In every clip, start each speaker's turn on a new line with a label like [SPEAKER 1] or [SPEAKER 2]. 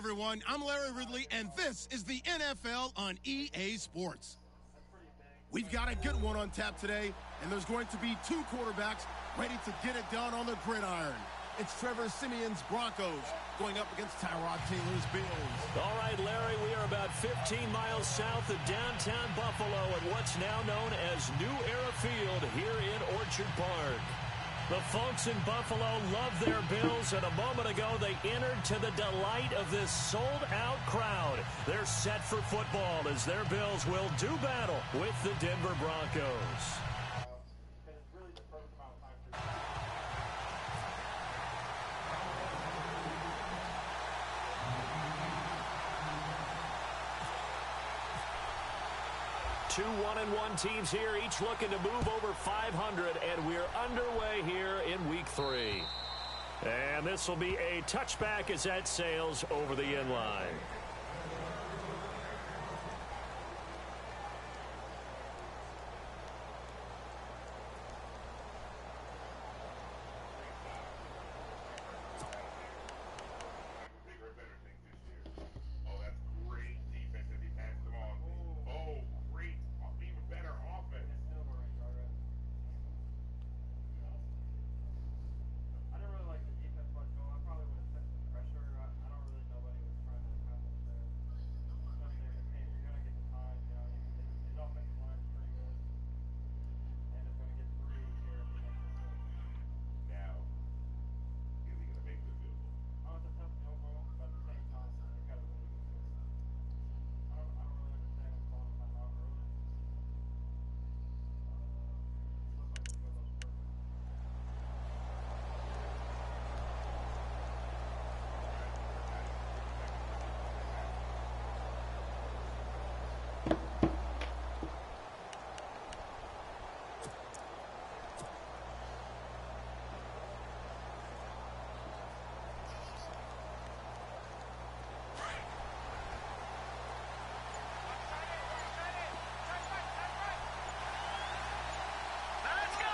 [SPEAKER 1] everyone. I'm Larry Ridley, and this is the NFL on EA Sports. We've got a good one on tap today, and there's going to be two quarterbacks ready to get it done on the gridiron. It's Trevor Siemian's Broncos going up against Tyrod Taylor's Bills.
[SPEAKER 2] All right, Larry, we are about 15 miles south of downtown Buffalo at what's now known as New Era Field here in Orchard Park. The folks in Buffalo love their Bills, and a moment ago they entered to the delight of this sold-out crowd. They're set for football as their Bills will do battle with the Denver Broncos. 2 1-1 teams here, each looking to move over 500, and we're underway here in week 3. And this will be a touchback as that sails over the end line.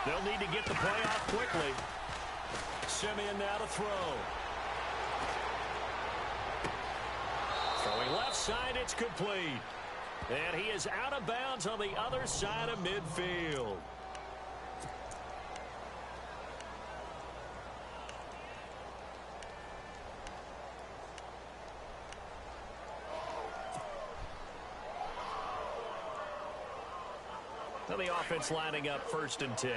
[SPEAKER 2] They'll need to get the play off quickly. Siemian now to throw. Throwing left side, it's complete. And he is out of bounds on the other side of midfield. Now the offense lining up 1st and 10.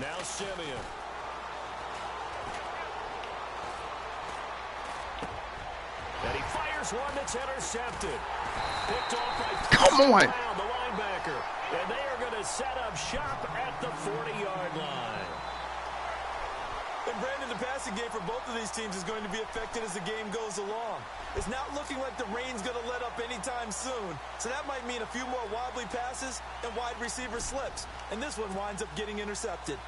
[SPEAKER 2] Now Siemian. And he fires one that's intercepted. Picked off by
[SPEAKER 3] Come on.
[SPEAKER 2] Brown, the linebacker. And they are going to set up shop at the 40-yard line.
[SPEAKER 4] And Brandon, the passing game for both of these teams is going to be affected as the game goes along. It's not looking like the rain's going to let up anytime soon. So that might mean a few more wobbly passes and wide receiver slips. And this one winds up getting intercepted.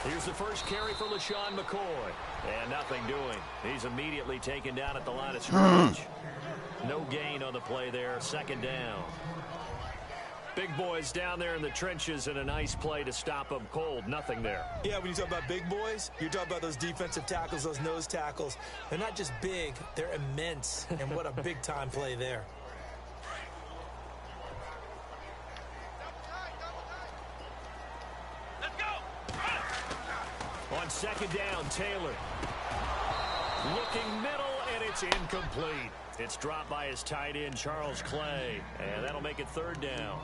[SPEAKER 2] Here's the first carry for LaShawn McCoy. And nothing doing. He's immediately taken down at the line of scrimmage. No gain on the play there. 2nd down. Big boys down there in the trenches and a nice play to stop them cold. Nothing there.
[SPEAKER 4] Yeah, when you talk about big boys, you're talking about those defensive tackles, those nose tackles. They're not just big, they're immense. And what a big-time play there.
[SPEAKER 2] On 2nd down, Taylor. Looking middle, and it's incomplete. It's dropped by his tight end, Charles Clay. And that'll make it 3rd down.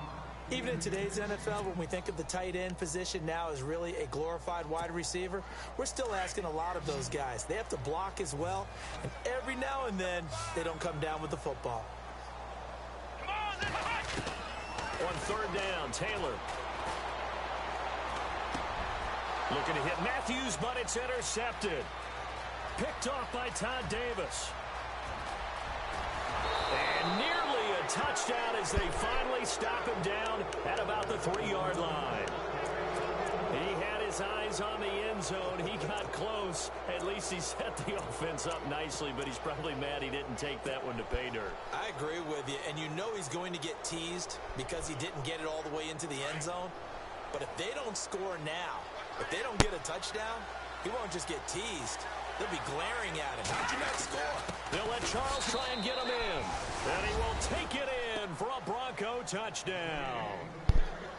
[SPEAKER 4] Even in today's NFL, when we think of the tight end position now as really a glorified wide receiver, we're still asking a lot of those guys. They have to block as well, and every now and then, they don't come down with the football.
[SPEAKER 2] On third down, Taylor. Looking to hit Matthews, but it's intercepted. Picked off by Todd Davis. And nearly a touchdown as they finally stop him down at about the 3-yard line. He had his eyes on the end zone. He got close. At least he set the offense up nicely, but he's probably mad he didn't take that one to pay dirt.
[SPEAKER 4] I agree with you, and you know he's going to get teased because he didn't get it all the way into the end zone. But if they don't score now, if they don't get a touchdown, he won't just get teased. They'll be glaring at him. How'd you not score?
[SPEAKER 2] They'll let Charles try and get him in. And he will take it in for a Bronco touchdown.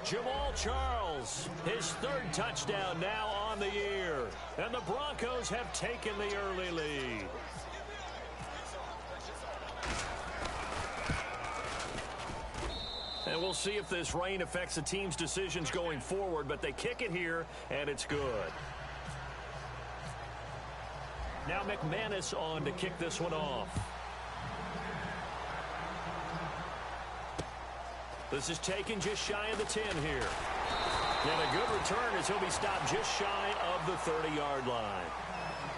[SPEAKER 2] Jamal Charles, his third touchdown now on the year. And the Broncos have taken the early lead. And we'll see if this rain affects the team's decisions going forward, but they kick it here, and it's good. Now McManus on to kick this one off. This is taken just shy of the 10 here. And a good return as he'll be stopped just shy of the 30-yard line.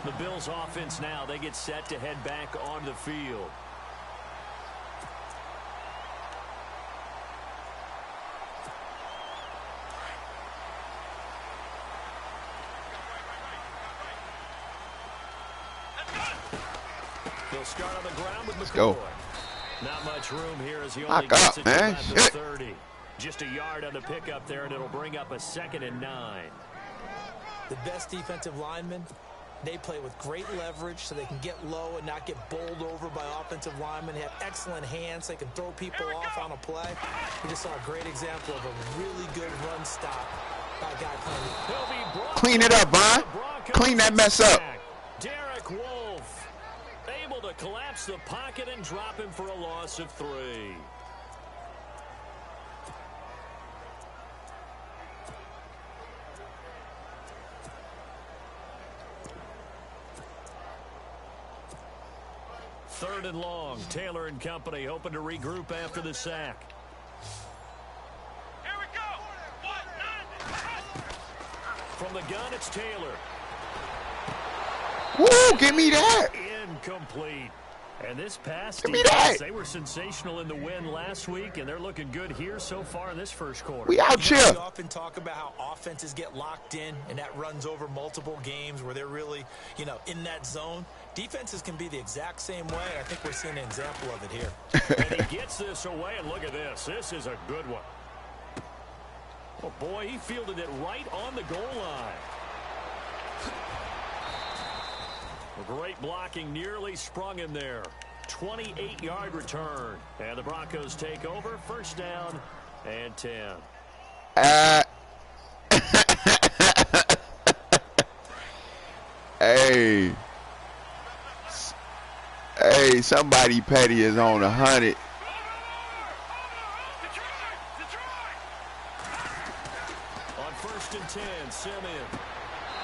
[SPEAKER 2] The Bills offense now, they get set to head back onto the field. They'll start on the ground with McCoy.
[SPEAKER 3] Go.
[SPEAKER 2] Not much room here as he only
[SPEAKER 3] Knock
[SPEAKER 2] gets
[SPEAKER 3] up,
[SPEAKER 2] it
[SPEAKER 3] man.
[SPEAKER 2] to about the 30. Just a yard on the pickup there, and it'll bring up a 2nd and 9.
[SPEAKER 4] The best defensive linemen, they play with great leverage so they can get low and not get bowled over by offensive linemen. They have excellent hands. They can throw people off on a play. We just saw a great example of a really good run stop by a guy playing.
[SPEAKER 3] Clean it up, Vaughn. Clean that mess up.
[SPEAKER 2] Derek Wolfe able to collapse the pocket and drop him for a loss of 3. Third and long. Taylor and company hoping to regroup after the sack.
[SPEAKER 5] Here we go.
[SPEAKER 2] From the gun, it's Taylor.
[SPEAKER 3] Woo, give me that.
[SPEAKER 2] Incomplete. And this pass
[SPEAKER 3] Give me that.
[SPEAKER 2] They were sensational in the win last week, and they're looking good here so far in this first quarter.
[SPEAKER 3] We out here.
[SPEAKER 4] We often talk about how offenses get locked in, and that runs over multiple games where they're really, in that zone. Defenses can be the exact same way. I think we're seeing an example of it here.
[SPEAKER 2] And he gets this away, and look at this. This is a good one. Oh, boy, he fielded it right on the goal line. Great blocking, nearly sprung him there. 28-yard return. And the Broncos take over. First down and 10.
[SPEAKER 3] Hey, somebody petty is on 100.
[SPEAKER 2] On 1st and 10, Simeon.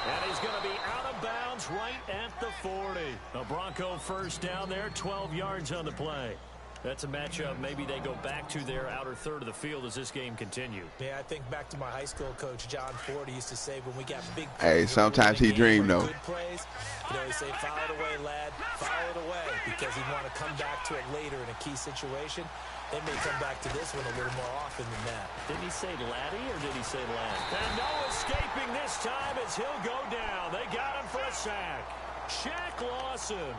[SPEAKER 2] And he's going to be out of bounds right at the 40. A Bronco first down there, 12 yards on the play. That's a matchup maybe they go back to their outer third of the field as this game continues.
[SPEAKER 4] Yeah, I think back to my high school coach, John Ford. He used to say when we got big plays.
[SPEAKER 3] Hey, sometimes he dreamed, though.
[SPEAKER 4] Good plays, he'd say, foul it away, lad. Foul it away, because he'd want to come back to it later in a key situation. They may come back to this one a little more often than that.
[SPEAKER 2] Did he say laddie or did he say lad? And no escaping this time as he'll go down. They got him for a sack. Shaq Lawson.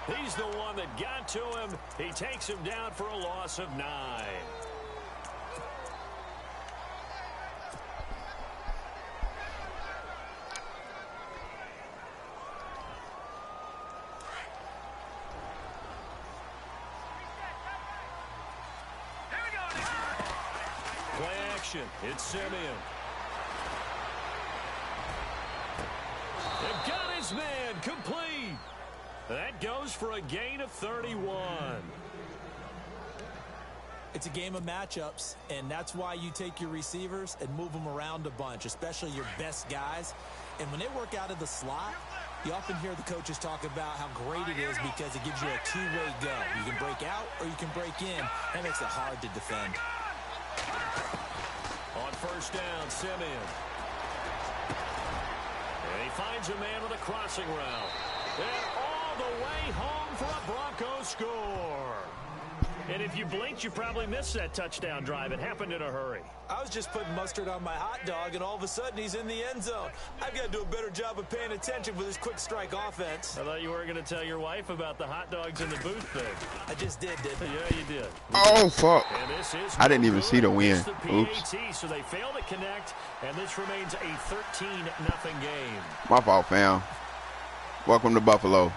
[SPEAKER 2] He's the one that got to him. He takes him down for a loss of 9. Play action. It's Simeon. They've got his man complete. That goes for a gain of 31.
[SPEAKER 4] It's a game of matchups, and that's why you take your receivers and move them around a bunch, especially your best guys. And when they work out of the slot, you often hear the coaches talk about how great it is because it gives you a two-way go. You can break out or you can break in. That makes it hard to defend.
[SPEAKER 2] On first down, Simeon. And he finds a man with a crossing route. And all the way home for a Broncos score. And if you blinked, you probably missed that touchdown drive. It happened in a hurry.
[SPEAKER 4] I was just putting mustard on my hot dog, and all of a sudden he's in the end zone. I've got to do a better job of paying attention with this quick strike offense.
[SPEAKER 2] I thought you weren't going to tell your wife about the hot dogs in the booth thing.
[SPEAKER 4] I just did, didn't I?
[SPEAKER 2] Yeah, you did.
[SPEAKER 3] Oh, fuck.
[SPEAKER 2] And this is
[SPEAKER 3] I didn't even see the win.
[SPEAKER 2] Oops. So they fail to connect, and this remains a 13-0 game.
[SPEAKER 3] My fault, fam. Welcome to Buffalo.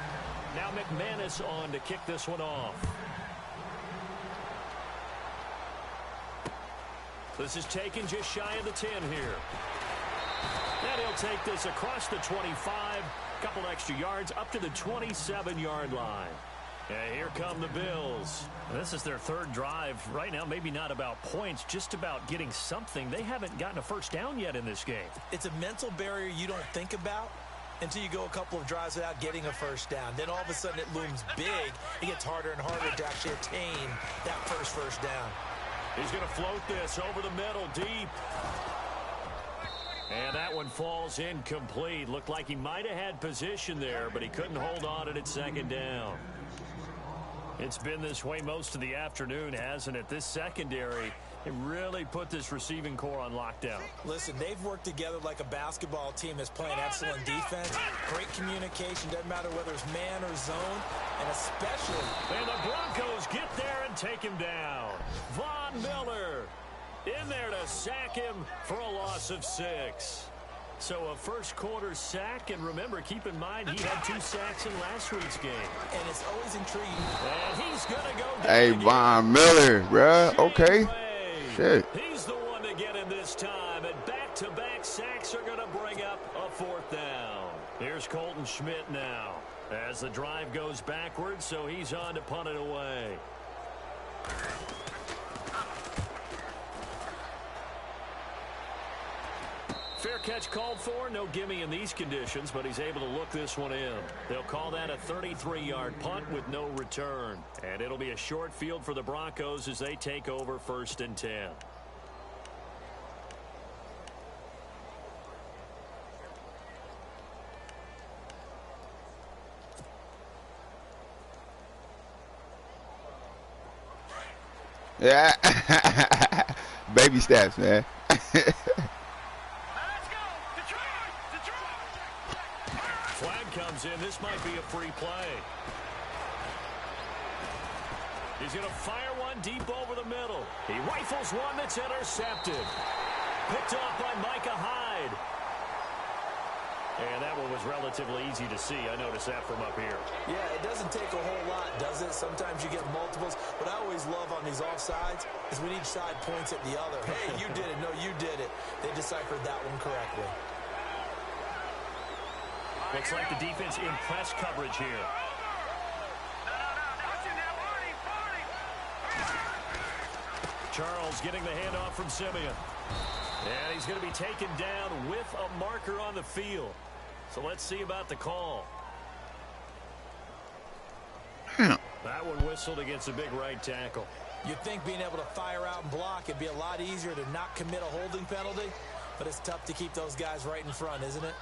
[SPEAKER 2] Now McManus on to kick this one off. This is taken just shy of the 10 here. And he'll take this across the 25, couple extra yards up to the 27-yard line. And here come the Bills. This is their third drive. Right now, maybe not about points, just about getting something. They haven't gotten a first down yet in this game.
[SPEAKER 4] It's a mental barrier you don't think about until you go a couple of drives without getting a first down. Then all of a sudden it looms big. It gets harder and harder to actually attain that first down.
[SPEAKER 2] He's going to float this over the middle, deep. And that one falls incomplete. Looked like he might have had position there, but he couldn't hold on at second down. It's been this way most of the afternoon, hasn't it? This secondary, it really put this receiving core on lockdown.
[SPEAKER 4] Listen, they've worked together like a basketball team that's playing excellent defense. Great communication, doesn't matter whether it's man or zone, and especially...
[SPEAKER 2] And the Broncos get there and take him down. Von Miller in there to sack him for a loss of 6. So a first quarter sack, and remember, keep in mind he had 2 sacks in last week's game.
[SPEAKER 4] And it's always intriguing.
[SPEAKER 2] And he's going to go down.
[SPEAKER 3] Hey, Von Miller, bruh. Okay. Shit.
[SPEAKER 2] He's the one to get him this time, and back-to-back sacks are going to bring up a 4th down. Here's Colton Schmidt now as the drive goes backwards, so he's on to punt it away. Fair catch called for. No gimme in these conditions, but he's able to look this one in. They'll call that a 33-yard punt with no return. And it'll be a short field for the Broncos as they take over 1st and 10.
[SPEAKER 3] Yeah. Baby steps, man.
[SPEAKER 2] Flag comes in. This might be a free play. He's going to fire one deep over the middle. He rifles one that's intercepted. Picked off by Micah Hyde. And that one was relatively easy to see. I noticed that from up here.
[SPEAKER 4] Yeah, it doesn't take a whole lot, does it? Sometimes you get multiples. What I always love on these offsides is when each side points at the other. Hey, you did it. No, you did it. They deciphered that one correctly.
[SPEAKER 2] Looks like the defense in press coverage here. Charles getting the handoff from Simeon. And he's going to be taken down with a marker on the field. So let's see about the call. That one whistled against a big right tackle.
[SPEAKER 4] You'd think being able to fire out and block it'd be a lot easier to not commit a holding penalty, but it's tough to keep those guys right in front, isn't it?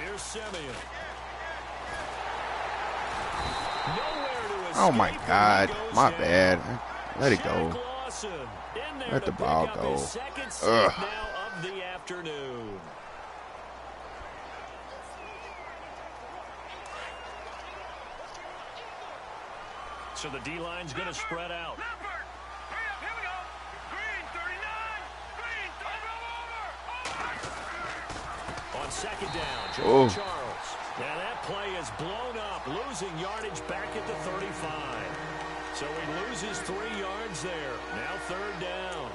[SPEAKER 2] Here's Simeon.
[SPEAKER 3] Oh my God, my bad. Let it go. Let the ball go. Ugh.
[SPEAKER 2] Now of the afternoon. So the D-line's going to spread out. On second down, Charles. Now that play is blown up, losing yardage back at the 35. So he loses 3 yards there. Now 3rd down.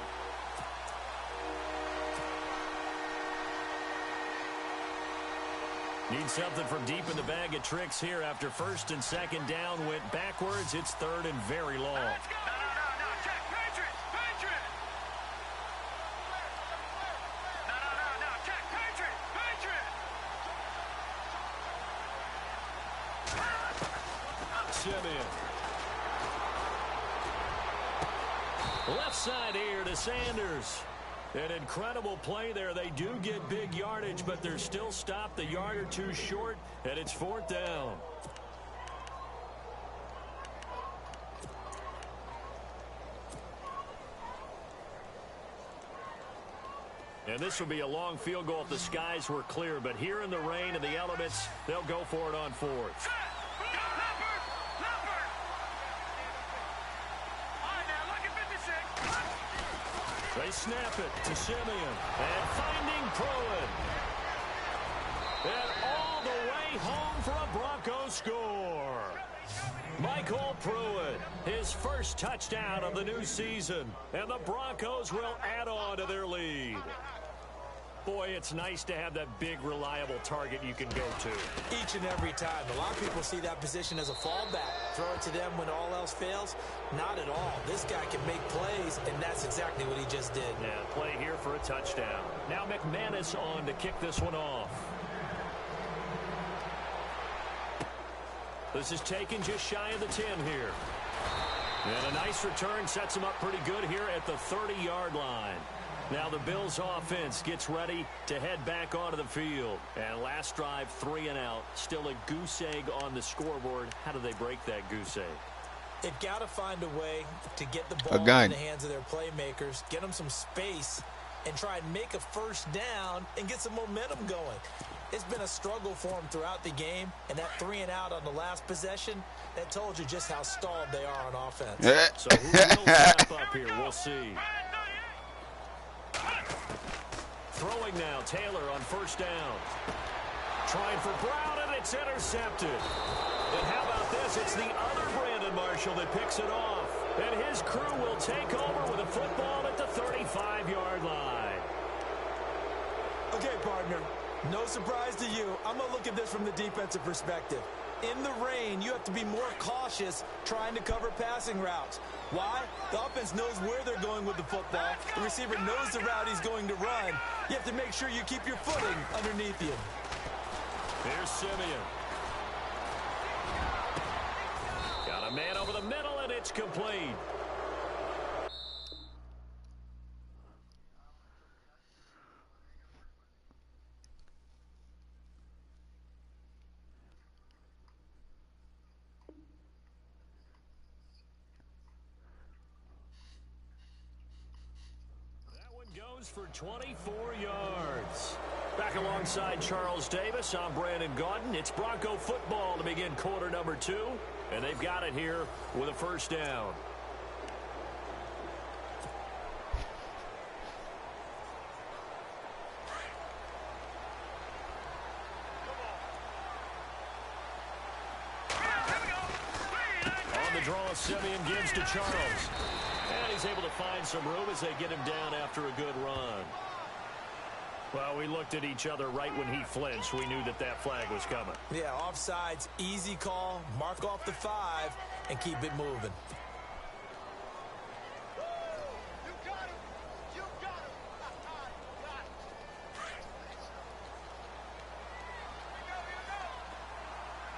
[SPEAKER 2] Need something from deep in the bag of tricks here after first and second down went backwards. It's third and very long.
[SPEAKER 5] No, check, Patriots. No, check, Patriots.
[SPEAKER 2] Simeon. Left side here to Sanders. An incredible play there. They do get big yardage, but they're still stopped a yard or two short, and it's fourth down. And this will be a long field goal if the skies were clear, but here in the rain and the elements, they'll go for it on fourth. They snap it to Simeon. And finding Pruitt. And all the way home for a Broncos score. Michael Pruitt, his first touchdown of the new season. And the Broncos will add on to their lead. Boy, it's nice to have that big, reliable target you can go to.
[SPEAKER 4] Each and every time. A lot of people see that position as a fallback. Throw it to them when all else fails. Not at all. This guy can make plays, and that's exactly what he just did.
[SPEAKER 2] Yeah, play here for a touchdown. Now McManus on to kick this one off. This is taken just shy of the 10 here. And a nice return sets him up pretty good here at the 30-yard line. Now the Bills offense gets ready to head back onto the field. And last drive, 3 and out. Still a goose egg on the scoreboard. How do they break that goose egg?
[SPEAKER 4] They've got to find a way to get the ball in the hands of their playmakers, get them some space, and try and make a first down and get some momentum going. It's been a struggle for them throughout the game, and that 3 and out on the last possession, that told you just how stalled they are on offense.
[SPEAKER 2] So who will step up here? We'll see. Throwing now, Taylor on first down. Trying for Brown, and it's intercepted. And how about this? It's the other Brandon Marshall that picks it off. And his crew will take over with a football at the 35-yard line.
[SPEAKER 4] Okay, partner. No surprise to you. I'm going to look at this from the defensive perspective. In the rain, you have to be more cautious trying to cover passing routes. Why? The offense knows where they're going with the football. The receiver knows the route he's going to run. You have to make sure you keep your footing underneath you.
[SPEAKER 2] Here's Simeon. Got a man over the middle, and it's complete. Goes for 24 yards. Back alongside Charles Davis, I'm Brandon Gaudin. It's Bronco football to begin quarter number 2, and they've got it here with a first down. On the draw, Simeon gives to Charles. And he's able to find some room as they get him down after a good run. Well, we looked at each other right when he flinched. We knew that that flag was coming.
[SPEAKER 4] Yeah, offsides, easy call, mark off the 5, and keep it moving.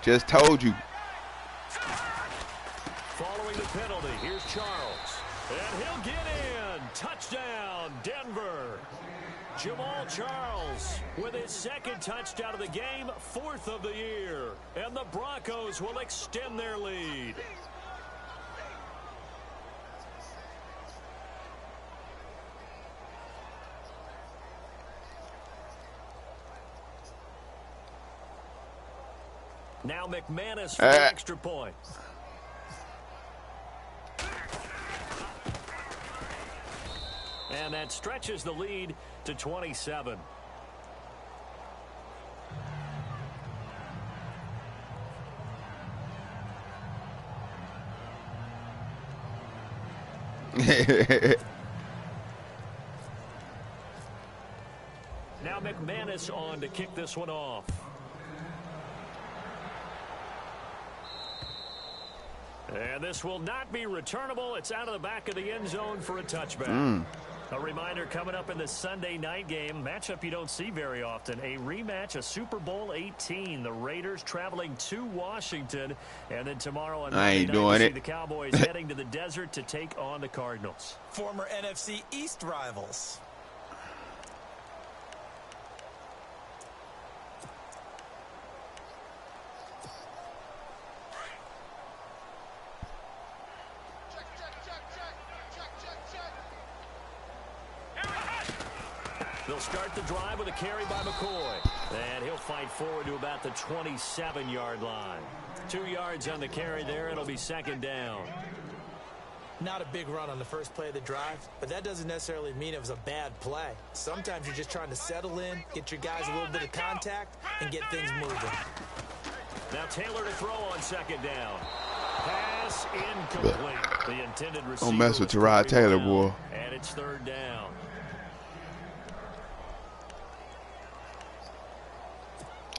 [SPEAKER 3] Just told you.
[SPEAKER 2] Following the penalty, here's Charles. And he'll get in. Touchdown, Denver. Jamal Charles with his second touchdown of the game, 4th of the year. And the Broncos will extend their lead. Now McManus for the extra point. And that stretches the lead to 27. Now McManus on to kick this one off. And this will not be returnable. It's out of the back of the end zone for a touchback. A reminder coming up in the Sunday night game, matchup you don't see very often, a rematch of Super Bowl 18. The Raiders traveling to Washington, and then tomorrow on Monday night we see the Cowboys heading to the desert to take on the Cardinals.
[SPEAKER 4] Former NFC East rivals.
[SPEAKER 2] They'll start the drive with a carry by McCoy. And he'll fight forward to about the 27-yard line. 2 yards on the carry there. It'll be second down.
[SPEAKER 4] Not a big run on the first play of the drive, but that doesn't necessarily mean it was a bad play. Sometimes you're just trying to settle in, get your guys a little bit of contact, and get things moving.
[SPEAKER 2] Now Taylor to throw on second down. Pass incomplete. The intended receiver.
[SPEAKER 3] Don't mess with Tyrod Taylor, boy.
[SPEAKER 2] And it's third down.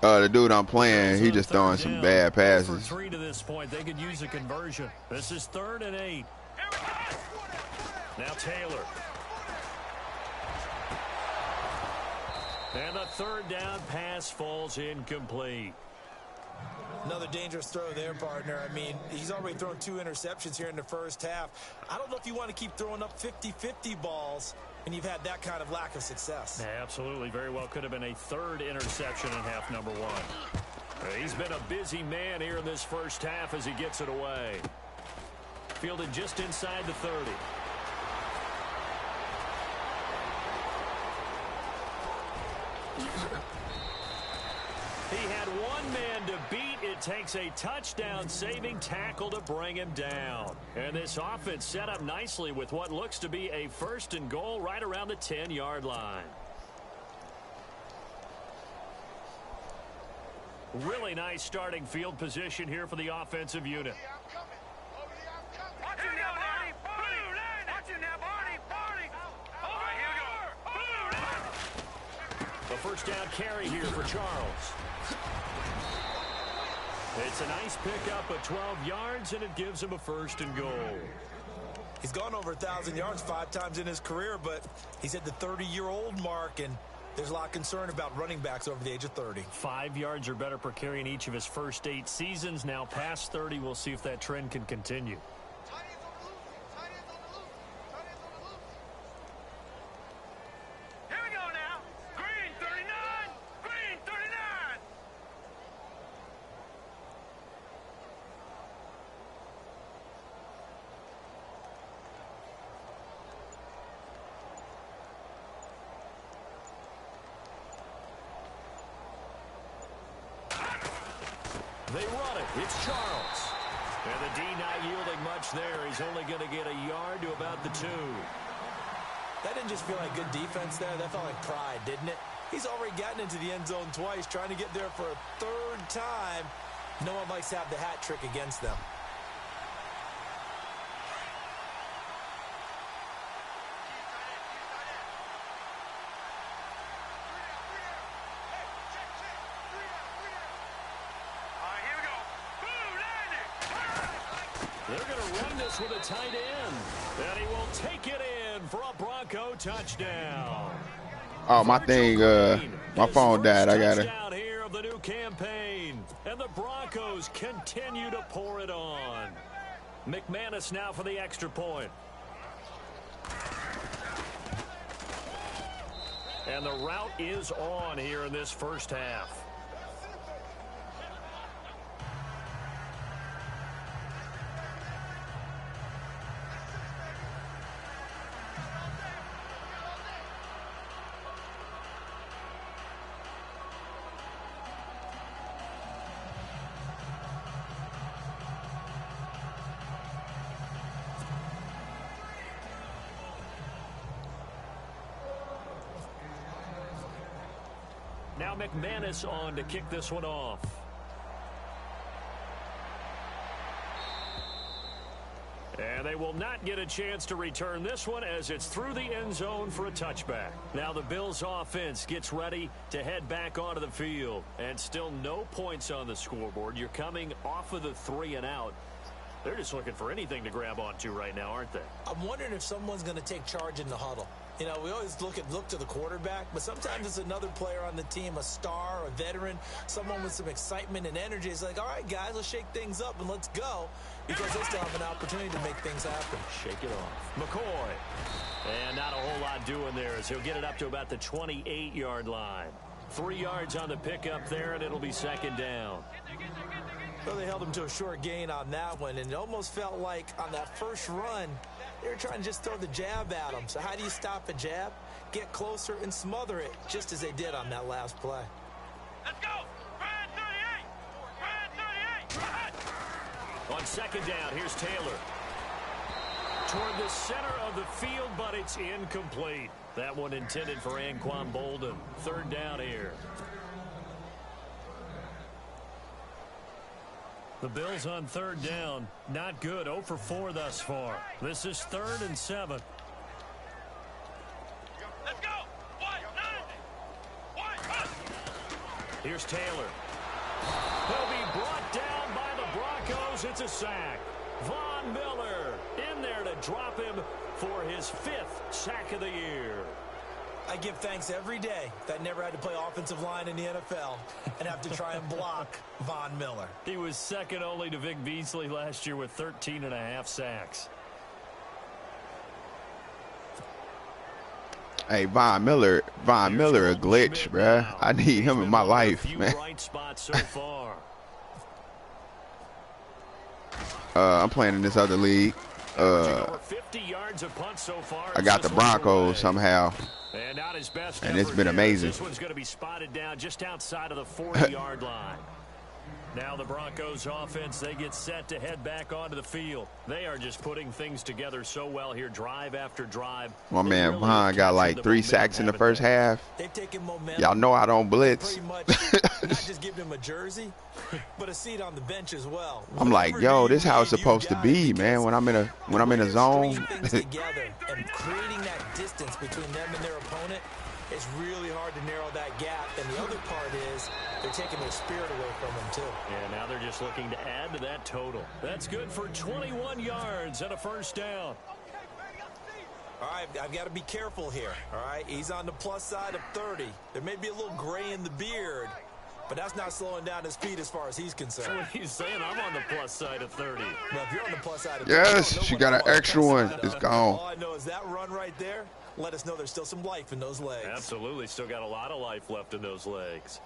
[SPEAKER 3] The dude I'm playing, he just throwing some bad passes.
[SPEAKER 2] For 3 to this point, they could use a conversion. This is 3rd and 8. Now Taylor. And the third down pass falls incomplete.
[SPEAKER 4] Another dangerous throw there, partner. I mean, he's already thrown 2 interceptions here in the first half. I don't know if you want to keep throwing up 50-50 balls and you've had that kind of lack of success.
[SPEAKER 2] Yeah, absolutely. Very well could have been a 3rd interception in half number 1. He's been a busy man here in this first half as he gets it away. Fielded just inside the 30. He had one man to beat. It takes a touchdown-saving tackle to bring him down. And this offense set up nicely with what looks to be a 1st and goal right around the 10-yard line. Really nice starting field position here for the offensive unit.
[SPEAKER 5] Watch him now, Barney. Watch him now, Barney. All right, here we go.
[SPEAKER 2] The first down carry here for Charles. It's a nice pickup of 12 yards, and it gives him a 1st and goal.
[SPEAKER 4] He's gone over 1,000 yards 5 times in his career, but he's at the 30-year-old mark, and there's a lot of concern about running backs over the age of 30.
[SPEAKER 2] 5 yards or better per carry in each of his first 8 seasons. Now past 30, we'll see if that trend can continue.
[SPEAKER 5] Here we go now. Green 39. Green 39.
[SPEAKER 2] They run it. It's Charles. And the D not yielding much there. He's only going to get a yard to about the 2.
[SPEAKER 4] That didn't just feel like good defense there. That felt like pride, didn't it? He's already gotten into the end zone twice, trying to get there for a 3rd time. No one likes to have the hat trick against them.
[SPEAKER 2] They're going to run this with a tight end. And he will take it in for a Bronco touchdown.
[SPEAKER 3] Oh, my thing, my phone died. I got it.
[SPEAKER 2] Touchdown here of the new campaign. And the Broncos continue to pour it on. McManus now for the extra point. And the route is on here in this first half. Now McManus on to kick this one off. And they will not get a chance to return this one as it's through the end zone for a touchback. Now the Bills offense gets ready to head back onto the field. And still no points on the scoreboard. You're coming off of the 3 and out. They're just looking for anything to grab onto right now, aren't they?
[SPEAKER 4] I'm wondering if someone's going to take charge in the huddle. You know, we always look to the quarterback, but sometimes it's another player on the team, a star, a veteran, someone with some excitement and energy. It's like, all right, guys, let's shake things up and let's go, because they still have an opportunity to make things happen.
[SPEAKER 2] Shake it off. McCoy. And not a whole lot doing there as he'll get it up to about the 28-yard line. 3 yards on the pickup there, and it'll be second down.
[SPEAKER 4] Well, they held him to a short gain on that one, and it almost felt like on that first run, they were trying to just throw the jab at him. So how do you stop a jab? Get closer and smother it, just as they did on that last play.
[SPEAKER 5] Let's go! Brad 38! Brad 38!
[SPEAKER 2] On second down, here's Taylor. Toward the center of the field, but it's incomplete. That one intended for Anquan Bolden. Third down here. The Bills on third down. Not good. 0 for 4 thus far. This is 3rd and 7.
[SPEAKER 5] Let's go!
[SPEAKER 2] Here's Taylor. He'll be brought down by the Broncos. It's a sack. Von Miller in there to drop him for his 5th sack of the year.
[SPEAKER 4] I give thanks every day that I never had to play offensive line in the NFL and have to try and block Von Miller.
[SPEAKER 2] He was second only to Vic Beasley last year with 13.5 sacks.
[SPEAKER 3] Hey, Von Miller a glitch, bruh. I need him in my life, man.
[SPEAKER 2] Right spots so far.
[SPEAKER 3] I'm playing in this other league.
[SPEAKER 2] Over 50 yards of punt so far.
[SPEAKER 3] I got the Broncos somehow.
[SPEAKER 2] And not his best
[SPEAKER 3] and it's been amazing.
[SPEAKER 2] This one's going to be spotted down just outside of the 40-yard line. Now the Broncos offense, they get set to head back onto the field. They are just putting things together so well here, drive after drive.
[SPEAKER 3] My man Von got like 3 sacks in the first half.
[SPEAKER 4] They've taken momentum.
[SPEAKER 3] Y'all know I don't blitz.
[SPEAKER 4] Pretty much not just giving him a jersey, but a seat on the bench as well.
[SPEAKER 3] I'm like, yo, this is how it's supposed to be, man. When I'm in a zone.
[SPEAKER 4] Things together and creating that distance between them and their opponent. It's really hard to narrow that gap. And the other part is they're taking their spirit away from them, too.
[SPEAKER 2] And now they're just looking to add to that total. That's good for 21 yards and a first down.
[SPEAKER 4] All right, I've got to be careful here, all right? He's on the plus side of 30. There may be a little gray in the beard, but that's not slowing down his speed as far as he's concerned.
[SPEAKER 2] So what he's saying, I'm on the plus side of 30.
[SPEAKER 4] Well, if you're on the plus side of 30,
[SPEAKER 3] yes, she got an extra one. It's gone.
[SPEAKER 4] All I know is that run right there, let us know there's still some life in those legs.
[SPEAKER 2] Absolutely, still got a lot of life left in those legs.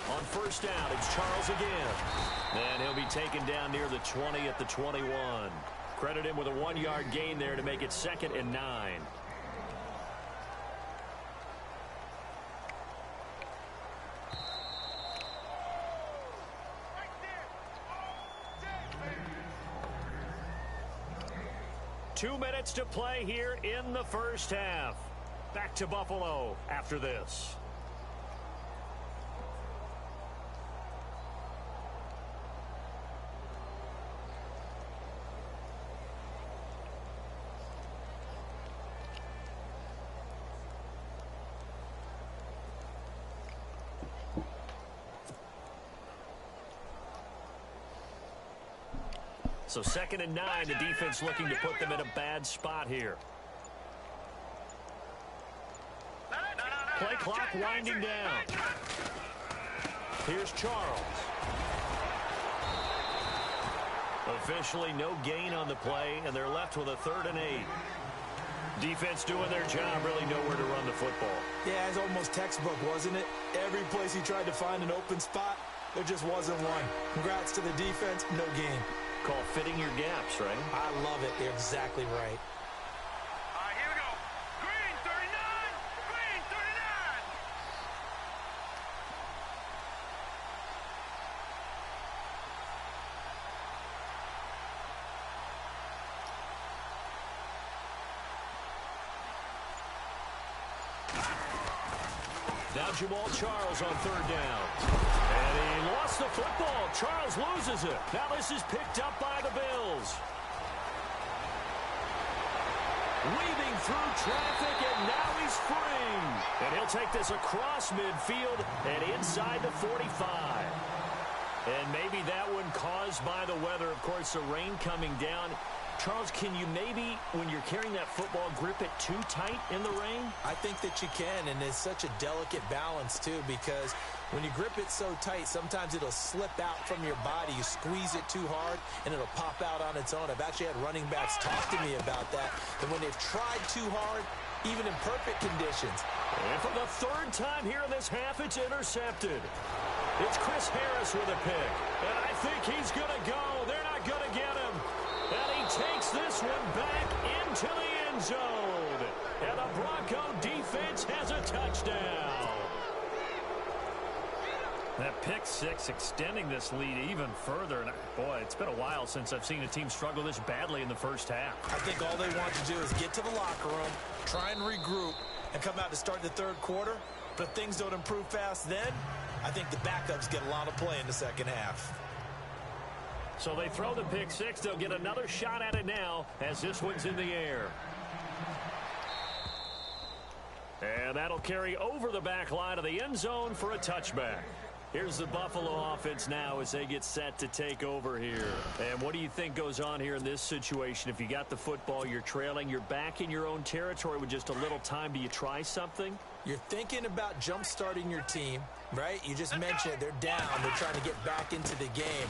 [SPEAKER 2] On first down, it's Charles again. And he'll be taken down near the 20 at the 21. Credit him with a 1-yard gain there to make it 2nd and 9. Two minutes to play here in the first half. Back to Buffalo after this. So 2nd and 9, the defense looking to put them in a bad spot here. Play clock winding down. Here's Charles. Officially no gain on the play, and they're left with a 3rd and 8. Defense doing their job, really nowhere to run the football.
[SPEAKER 4] Yeah, it's almost textbook, wasn't it? Every place he tried to find an open spot, there just wasn't one. Congrats to the defense, no gain.
[SPEAKER 2] Call fitting your gaps, right?
[SPEAKER 4] I love it. You're exactly right.
[SPEAKER 5] All right, here we go. Green 39. Green 39.
[SPEAKER 2] Now Jamal Charles on 3rd down. And he lost the football. Charles loses it. Now this is picked up by the Bills. Weaving through traffic, and now he's free. And he'll take this across midfield and inside the 45. And maybe that one caused by the weather. Of course, the rain coming down. Charles, can you maybe, when you're carrying that football, grip it too tight in the rain?
[SPEAKER 4] I think that you can, and it's such a delicate balance, too, because when you grip it so tight, sometimes it'll slip out from your body. You squeeze it too hard, and it'll pop out on its own. I've actually had running backs talk to me about that, and when they've tried too hard, even in perfect conditions.
[SPEAKER 2] And for the third time here in this half, it's intercepted. It's Chris Harris with a pick, and I think he's going to go. They're not going to get him. And he takes this one back into the end zone. And the Bronco defense has a touchdown. That pick six extending this lead even further. And boy, it's been a while since I've seen a team struggle this badly in the first half.
[SPEAKER 4] I think all they want to do is get to the locker room, try and regroup, and come out to start the third quarter. But if things don't improve fast then, I think the backups get a lot of play in the second half.
[SPEAKER 2] So they throw the pick six. They'll get another shot at it now as this one's in the air. And that'll carry over the back line of the end zone for a touchback. Here's the Buffalo offense now as they get set to take over here. And what do you think goes on here in this situation? If you got the football, you're trailing, you're back in your own territory with just a little time. Do you try something?
[SPEAKER 4] You're thinking about jump-starting your team, right? You just mentioned they're down. They're trying to get back into the game.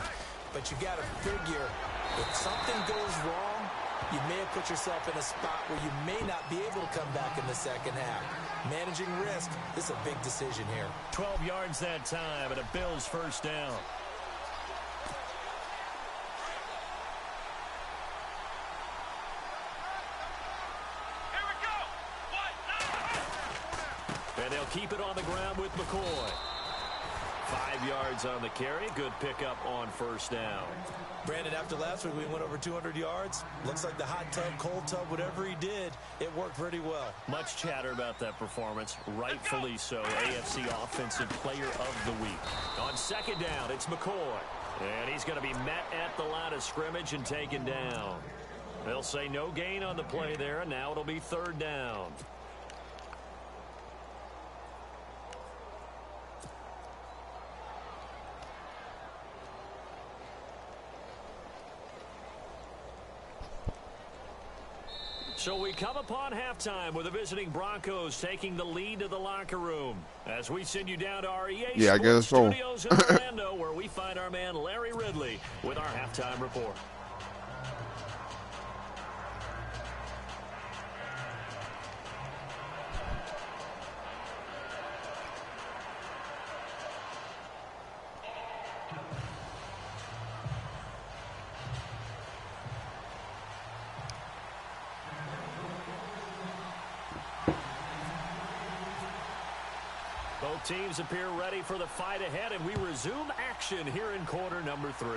[SPEAKER 4] But you got to figure, if something goes wrong, you may have put yourself in a spot where you may not be able to come back in the second half. Managing risk, this is a big decision here.
[SPEAKER 2] 12 yards that time and a Bills first down.
[SPEAKER 5] Here we go.
[SPEAKER 2] And they'll keep it on the ground with McCoy. 5 yards on the carry. Good pickup on first down.
[SPEAKER 4] Brandon, after last week, we went over 200 yards. Looks like the hot tub, cold tub, whatever he did, it worked pretty well.
[SPEAKER 2] Much chatter about that performance. Rightfully so. AFC Offensive Player of the Week. On second down, it's McCoy. And he's going to be met at the line of scrimmage and taken down. They'll say no gain on the play there, and now it'll be third down. So we come upon halftime with the visiting Broncos taking the lead to the locker room. As we send you down to our EA Sports Studios in Orlando, where we find our man Larry Ridley with our halftime report. Both teams appear ready for the fight ahead, and we resume action here in quarter number 3.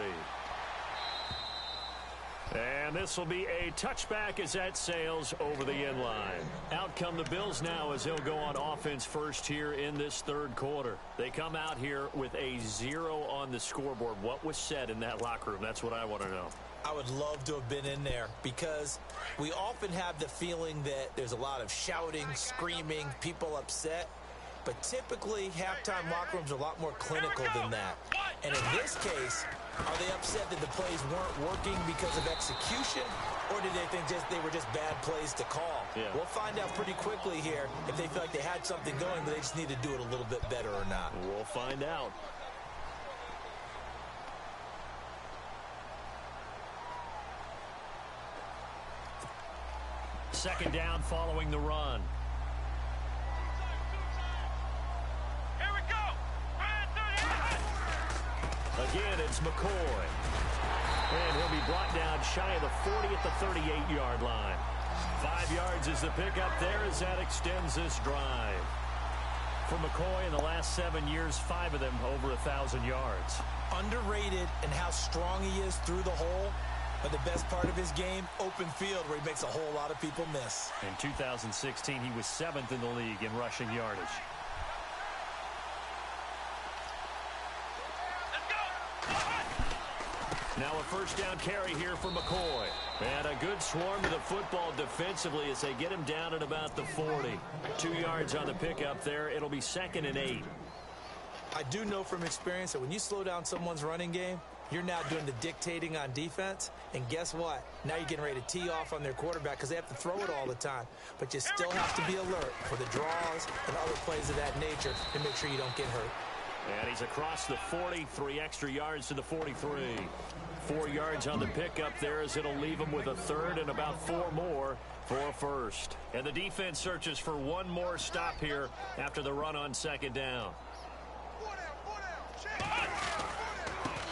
[SPEAKER 2] And this will be a touchback as that sails over the end line. Out come the Bills now as they'll go on offense first here in this third quarter. They come out here with a 0 on the scoreboard. What was said in that locker room? That's what I want to know.
[SPEAKER 4] I would love to have been in there because we often have the feeling that there's a lot of shouting, screaming, people upset. But typically, halftime locker rooms are a lot more clinical than that. And in this case, are they upset that the plays weren't working because of execution, or did they think they were just bad plays to call?
[SPEAKER 2] Yeah.
[SPEAKER 4] We'll find out pretty quickly here if they feel like they had something going, but they just need to do it a little bit better or not.
[SPEAKER 2] We'll find out. Second down following the run. Again, it's McCoy. And he'll be brought down shy of the 40 at the 38-yard line. 5 yards is the pickup there as that extends this drive. For McCoy in the last 7 years, 5 of them over 1,000 yards.
[SPEAKER 4] Underrated in how strong he is through the hole. But the best part of his game, open field, where he makes a whole lot of people miss.
[SPEAKER 2] In 2016, he was 7th in the league in rushing yardage. Now a first down carry here for McCoy. And a good swarm to the football defensively as they get him down at about the 40. 2 yards on the pickup there. It'll be 2nd and 8.
[SPEAKER 4] I do know from experience that when you slow down someone's running game, you're now doing the dictating on defense. And guess what? Now you're getting ready to tee off on their quarterback because they have to throw it all the time. But you still have to be alert for the draws and other plays of that nature to make sure you don't get hurt.
[SPEAKER 2] And he's across the 40, 3 extra yards to the 43. 4 yards on the pickup there as it'll leave him with a 3rd and about 4 more for a 1st. And the defense searches for one more stop here after the run on 2nd down.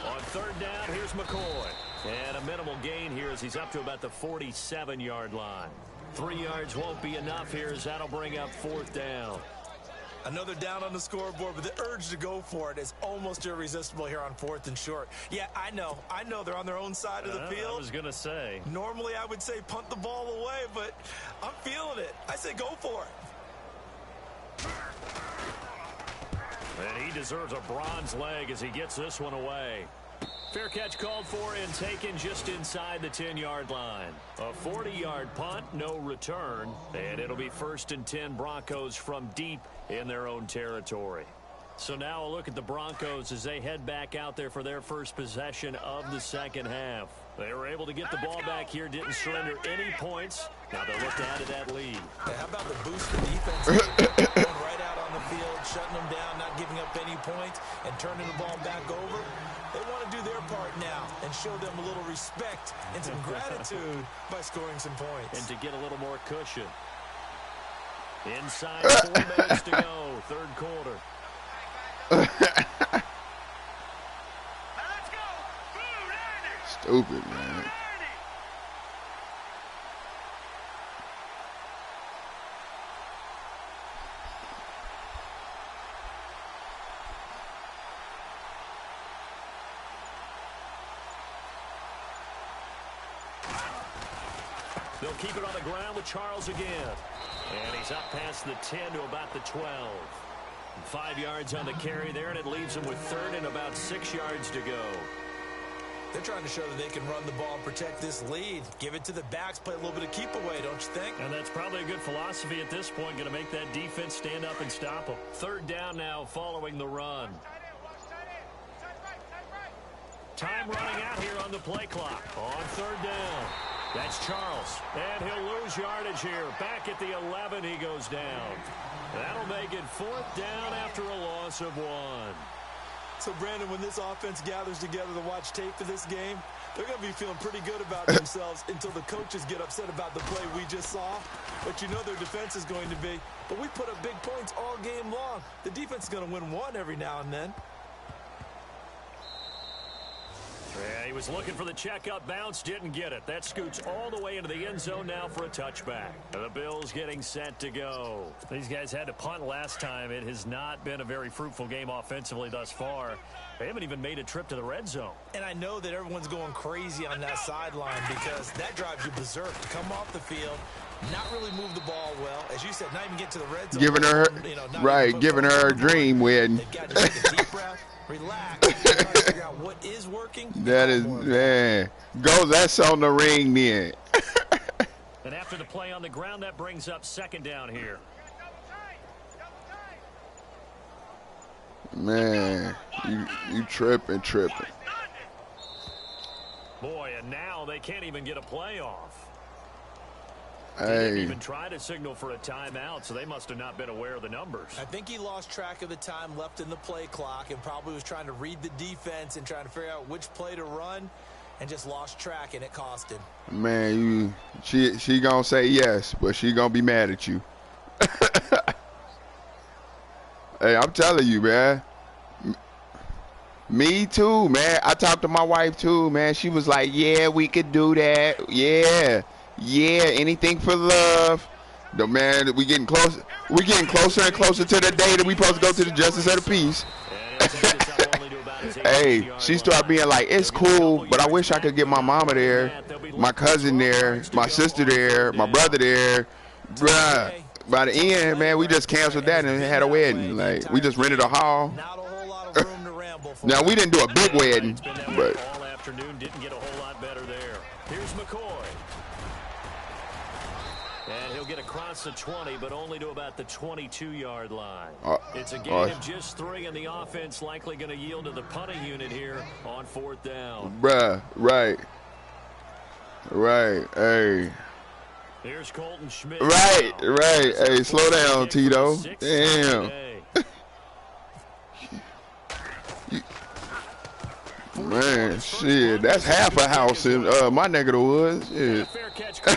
[SPEAKER 2] On 3rd down, here's McCoy. And a minimal gain here as he's up to about the 47-yard line. 3 yards won't be enough here as that'll bring up 4th down.
[SPEAKER 4] Another down on the scoreboard, but the urge to go for it is almost irresistible here on 4th and short. Yeah, I know they're on their own side of the field.
[SPEAKER 2] I was going to say.
[SPEAKER 4] Normally I would say punt the ball away, but I'm feeling it. I say go for it.
[SPEAKER 2] And he deserves a bronze leg as he gets this one away. Fair catch called for and taken just inside the 10-yard line. A 40-yard punt, no return, and it'll be 1st and 10 Broncos from deep in their own territory. So now a look at the Broncos as they head back out there for their first possession of the 2nd half. They were able to get the ball back here, didn't surrender any points. Now they'll look to add to that lead.
[SPEAKER 4] Yeah, how about the boost for defense? Going right out on the field, shutting them down, not giving up any points, and turning the ball back over. They want to do their part now and show them a little respect and some gratitude by scoring some points.
[SPEAKER 2] And to get a little more cushion. Inside 4 minutes to go, 3rd quarter.
[SPEAKER 3] Stupid, man.
[SPEAKER 2] They'll keep it on the ground with Charles again. And he's up past the 10 to about the 12. 5 yards on the carry there, and it leaves him with 3rd and about 6 yards to go.
[SPEAKER 4] They're trying to show that they can run the ball and protect this lead. Give it to the backs, play a little bit of keep away, don't you think?
[SPEAKER 2] And that's probably a good philosophy at this point, going to make that defense stand up and stop them. 3rd down now following the run. Time running out here on the play clock. On 3rd down. That's Charles. And he'll lose yardage here. Back at the 11, he goes down. That'll make it 4th down after a loss of 1.
[SPEAKER 4] So, Brandon, when this offense gathers together to watch tape for this game, they're going to be feeling pretty good about themselves until the coaches get upset about the play we just saw. But you know their defense is going to be. But we put up big points all game long. The defense is going to win one every now and then.
[SPEAKER 2] Yeah, he was looking for the check-up bounce, didn't get it. That scoots all the way into the end zone now for a touchback. The Bills getting set to go. These guys had to punt last time. It has not been a very fruitful game offensively thus far. They haven't even made a trip to the red zone.
[SPEAKER 4] And I know that everyone's going crazy on that sideline because that drives you berserk. Come off the field, not really move the ball well. As you said, not even get to the red zone.
[SPEAKER 3] Giving her a dream win.
[SPEAKER 4] They've got to take a deep breath. Relax. Try to figure out what is working.
[SPEAKER 3] That is, man. Go, that's on the ring then.
[SPEAKER 2] And after the play on the ground, that brings up 2nd down here.
[SPEAKER 3] Man, you tripping.
[SPEAKER 2] Boy, and now they can't even get a play off.
[SPEAKER 3] Hey.
[SPEAKER 2] He didn't even try to signal for a timeout, so they must have not been aware of the numbers.
[SPEAKER 4] I think he lost track of the time left in the play clock and probably was trying to read the defense and trying to figure out which play to run and just lost track, and it cost him.
[SPEAKER 3] Man, she gonna say yes, but she gonna be mad at you. Hey, I'm telling you, man. Me too, man. I talked to my wife too, man. She was like, yeah, we could do that. Yeah, anything for love. The man, we getting closer. We getting closer and closer to the day that we supposed to go to the justice of the peace. Hey, she started being like, it's cool, but I wish I could get my mama there, my cousin there, my sister there, my brother there. Bruh, by the end, man, we just canceled that and had a wedding. Like, we just rented a hall. Now, we didn't do a big wedding, but
[SPEAKER 2] all afternoon didn't get a whole And he'll get across the 20, but only to about the 22-yard line. It's a gain of just 3, and the offense likely going to yield to the punting unit here on 4th down.
[SPEAKER 3] Bruh, right. Right, hey.
[SPEAKER 2] Here's Colton Schmidt.
[SPEAKER 3] Right. Hey, slow down, Tito. Damn. Man, shit, that's half a house in my neck of the woods. Shit.
[SPEAKER 2] Fair catch call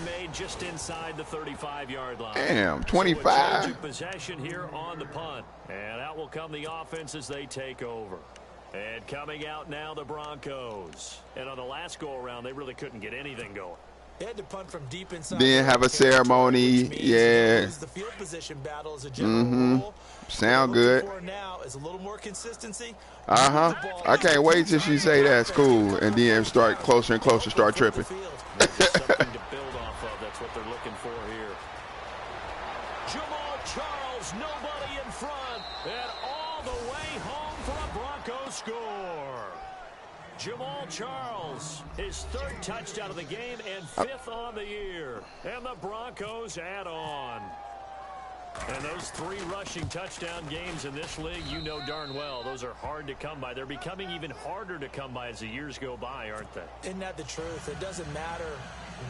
[SPEAKER 2] made just inside the 35-yard line.
[SPEAKER 3] Damn, 25.
[SPEAKER 2] So possession here on the punt, and out will come the offense as they take over. And coming out now, the Broncos. And on the last go-around, they really couldn't get anything going.
[SPEAKER 4] They had to punt from deep inside.
[SPEAKER 3] Didn't have a ceremony. Yeah.
[SPEAKER 4] The field position battle is a general rule.
[SPEAKER 3] Sound good.
[SPEAKER 4] For now is a little more consistency.
[SPEAKER 3] I can't wait till she say that's cool, and then start closer and closer, start tripping.
[SPEAKER 2] Something to build off of. That's what they're looking for here. Jamal Charles, nobody in front, and all the way home for a Broncos score. Jamal Charles, his 3rd touchdown of the game and 5th on the year. And the Broncos add on. And those 3 rushing touchdown games in this league, you know darn well, those are hard to come by. They're becoming even harder to come by as the years go by, aren't they?
[SPEAKER 4] Isn't that the truth? It doesn't matter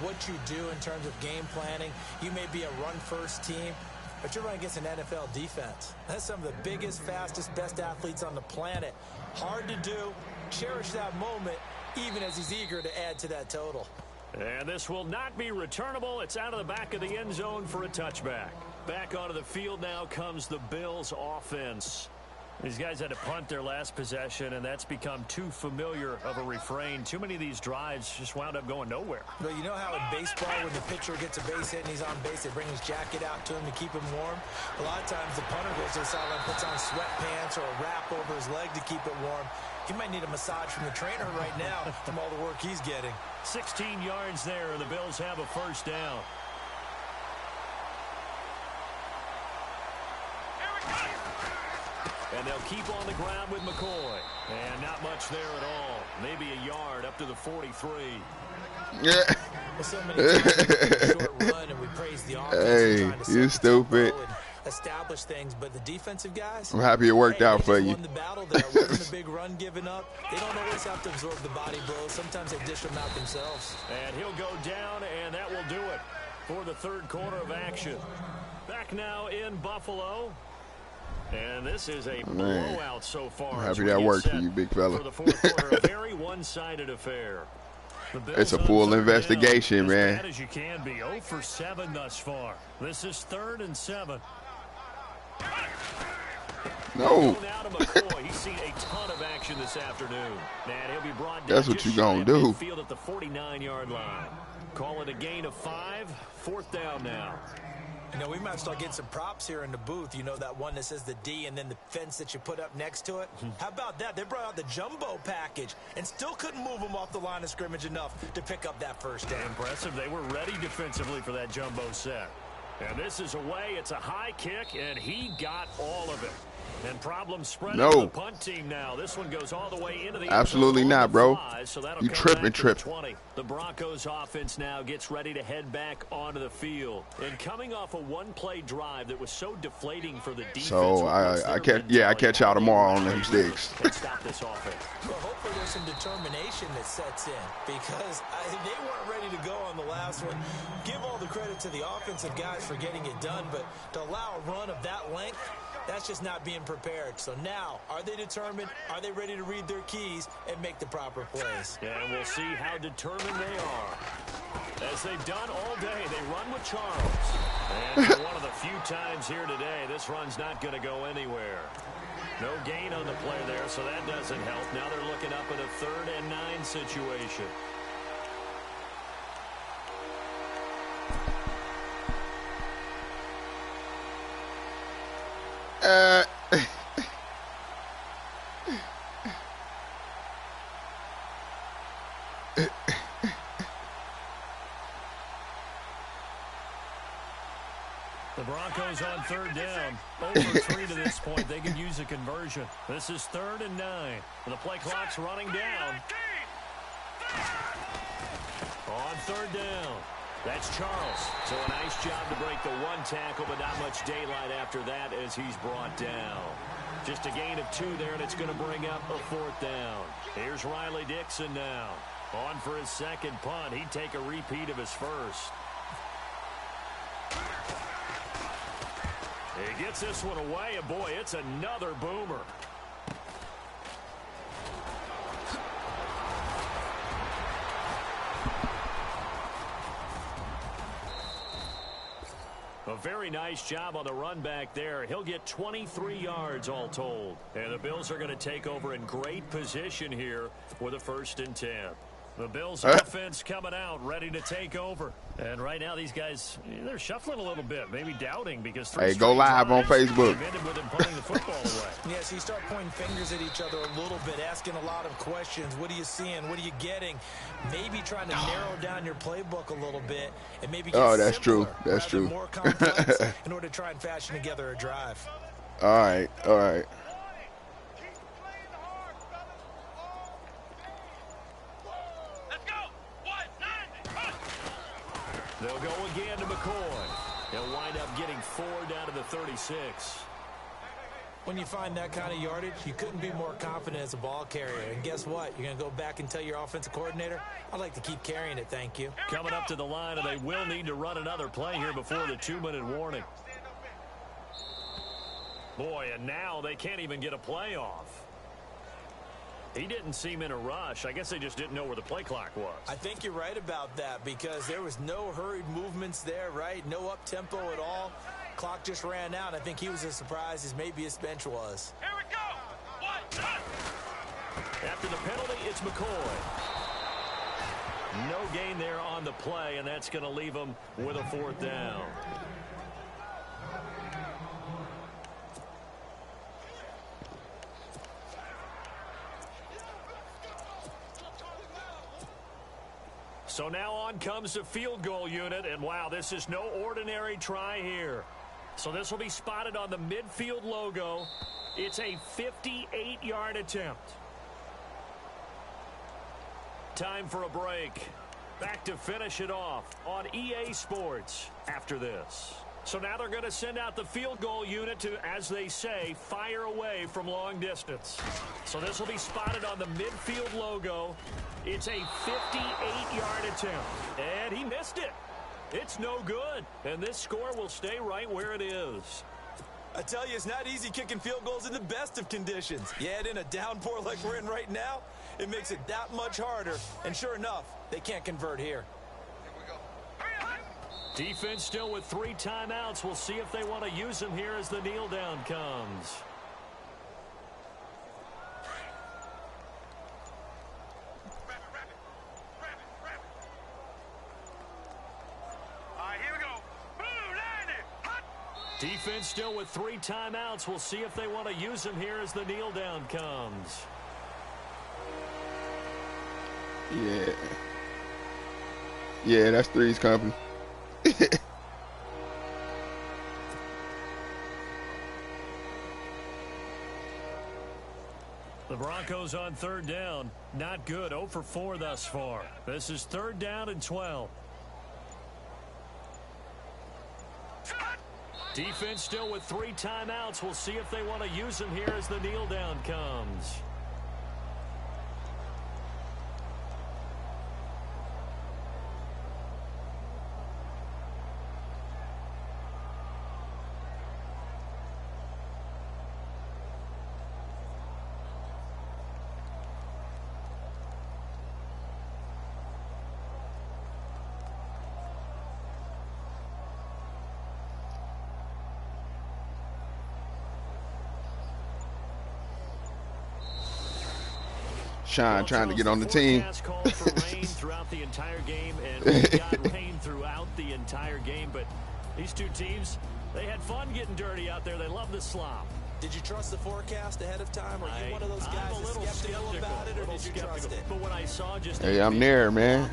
[SPEAKER 4] what you do in terms of game planning. You may be a run-first team, but you're running against an NFL defense. That's some of the biggest, fastest, best athletes on the planet. Hard to do. Cherish that moment, even as he's eager to add to that total.
[SPEAKER 2] And this will not be returnable. It's out of the back of the end zone for a touchback. Back onto the field now comes the Bills offense. These guys had to punt their last possession, and that's become too familiar of a refrain. Too many of these drives just wound up going nowhere.
[SPEAKER 4] But you know how in baseball, when the pitcher gets a base hit and he's on base, they bring his jacket out to him to keep him warm? A lot of times the punter goes to the sideline, puts on sweatpants or a wrap over his leg to keep it warm. He might need a massage from the trainer right now from all the work he's getting.
[SPEAKER 2] 16 yards there, and the Bills have a 1st down. And they'll keep on the ground with McCoy. And not much there at all. Maybe a yard up to the 43.
[SPEAKER 3] Yeah.
[SPEAKER 4] Well, so many times short run and we praise the offense.
[SPEAKER 3] Hey, you stupid.
[SPEAKER 4] Establish things, but the defensive guys,
[SPEAKER 3] I'm happy it worked out for you.
[SPEAKER 4] Won the battle there. Wasn't a big run given up. They don't always have to absorb the body blows. Sometimes they dish them out themselves.
[SPEAKER 2] And he'll go down, and that will do it for the 3rd quarter of action. Back now in Buffalo. And this is a blowout so far.
[SPEAKER 3] I'm happy that worked for you, big fella.
[SPEAKER 2] For the 4th quarter, a very one-sided affair.
[SPEAKER 3] It's a full investigation, man.
[SPEAKER 2] As bad as you can be. 0 for 7 thus far. This is 3rd and 7.
[SPEAKER 3] No.
[SPEAKER 2] He's seen a ton of action this afternoon. And he'll be brought down.
[SPEAKER 3] That's what you gonna do.
[SPEAKER 2] Field at the 49-yard line. Call it a gain of 5. 4th down now.
[SPEAKER 4] You know, we might start getting some props here in the booth. You know, that one that says the D and then the fence that you put up next to it? How about that? They brought out the jumbo package and still couldn't move them off the line of scrimmage enough to pick up that 1st down.
[SPEAKER 2] Impressive. They were ready defensively for that jumbo set. And this is away. It's a high kick, and he got all of it. And problem spread to the punt team now. This one goes all the way into the
[SPEAKER 3] absolutely not, bro.
[SPEAKER 2] So
[SPEAKER 3] you tripping.
[SPEAKER 2] The Broncos offense now gets ready to head back onto the field. And coming off a one-play drive that was so deflating for the defense.
[SPEAKER 3] So I catch y'all tomorrow on them sticks.
[SPEAKER 2] Stop this offense.
[SPEAKER 4] Well, hopefully there's some determination that sets in because they weren't ready to go on the last one. Give all the credit to the offensive guys for getting it done, but to allow a run of that length, that's just not being prepared. So now, are they determined? Are they ready to read their keys and make the proper plays?
[SPEAKER 2] And we'll see how determined they are. As they've done all day, they run with Charles. And for one of the few times here today, this run's not going to go anywhere. No gain on the play there, so that doesn't help. Now they're looking up at a 3rd and 9 situation. The Broncos on 3rd down. Over 3 to this point. They could use a conversion. This is 3rd and 9. The play clock's running down. On 3rd down. That's Charles. So a nice job to break the one tackle, but not much daylight after that as he's brought down. Just a gain of 2 there, and it's going to bring up a 4th down. Here's Riley Dixon now. On for his second punt. He'd take a repeat of his first. He gets this one away, and boy, it's another boomer. A very nice job on the run back there. He'll get 23 yards all told. And the Bills are going to take over in great position here with a 1st and 10. The Bills offense coming out, ready to take over. And right now, these guys, they're shuffling a little bit, maybe doubting because
[SPEAKER 3] hey, go live on Facebook.
[SPEAKER 2] Ended with them pulling the football away.
[SPEAKER 4] Yes, you start pointing fingers at each other a little bit, asking a lot of questions. What are you seeing? What are you getting? Maybe trying to narrow down your playbook a little bit and maybe get
[SPEAKER 3] that's true. That's true.
[SPEAKER 4] More complex in order to try and fashion together a drive.
[SPEAKER 3] All right. All right.
[SPEAKER 2] They'll go again to McCoy. He'll wind up getting 4 down to the 36.
[SPEAKER 4] When you find that kind of yardage, you couldn't be more confident as a ball carrier. And guess what? You're going to go back and tell your offensive coordinator, I'd like to keep carrying it, thank you.
[SPEAKER 2] Coming up to the line, and they will need to run another play here before the 2-minute warning. Boy, and now they can't even get a play off. He didn't seem in a rush. I guess they just didn't know where the play clock was.
[SPEAKER 4] I think you're right about that because there was no hurried movements there, right? No up-tempo at all. Clock just ran out. I think he was as surprised as maybe his bench was.
[SPEAKER 5] Here we go. 1,
[SPEAKER 2] After the penalty, it's McCoy. No gain there on the play, and that's going to leave him with a 4th down. So now on comes the field goal unit, and wow, this is no ordinary try here. So this will be spotted on the midfield logo. It's a 58-yard attempt. Time for a break. Back to finish it off on EA Sports after this. So now they're going to send out the field goal unit to, as they say, fire away from long distance. So this will be spotted on the midfield logo. It's a 58-yard attempt, and he missed it. It's no good, and this score will stay right where it is.
[SPEAKER 4] I tell you, it's not easy kicking field goals in the best of conditions. You add in a downpour like we're in right now, it makes it that much harder, and sure enough, they can't convert here.
[SPEAKER 2] Defense still with 3 timeouts. We'll see if they want to use them here as the kneel down comes. Defense still with 3 timeouts. We'll see if they want to use them here as the kneel down comes.
[SPEAKER 3] Yeah. Yeah, that's Three's company.
[SPEAKER 2] The Broncos on 3rd down. Not good. 0 for 4 thus far. This is 3rd down and 12. Defense still with 3 timeouts. We'll see if they want to use them here as the kneel down comes.
[SPEAKER 3] Sean trying to get on the team.
[SPEAKER 2] Called for rain throughout the entire game, and we got rain throughout the entire game. But these two teams, they had fun getting dirty out there. They love the slop.
[SPEAKER 4] Did you trust the forecast ahead of time? Are you one of those guys that's skeptical about it, or did you trust it?
[SPEAKER 2] But when I saw just
[SPEAKER 3] hey, I'm there, man.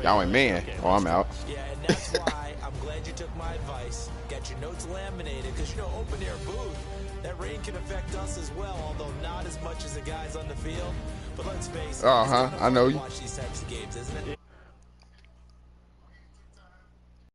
[SPEAKER 3] Y'all ain't man. Oh, I'm out.
[SPEAKER 4] Yeah, and that's why I'm glad you took my advice. Got your notes laminated, because, you know, open air booth, that rain can affect us as well, although not as much as the guys on the field. But let's face it,
[SPEAKER 3] I know you.
[SPEAKER 4] Watch these types of games, isn't it?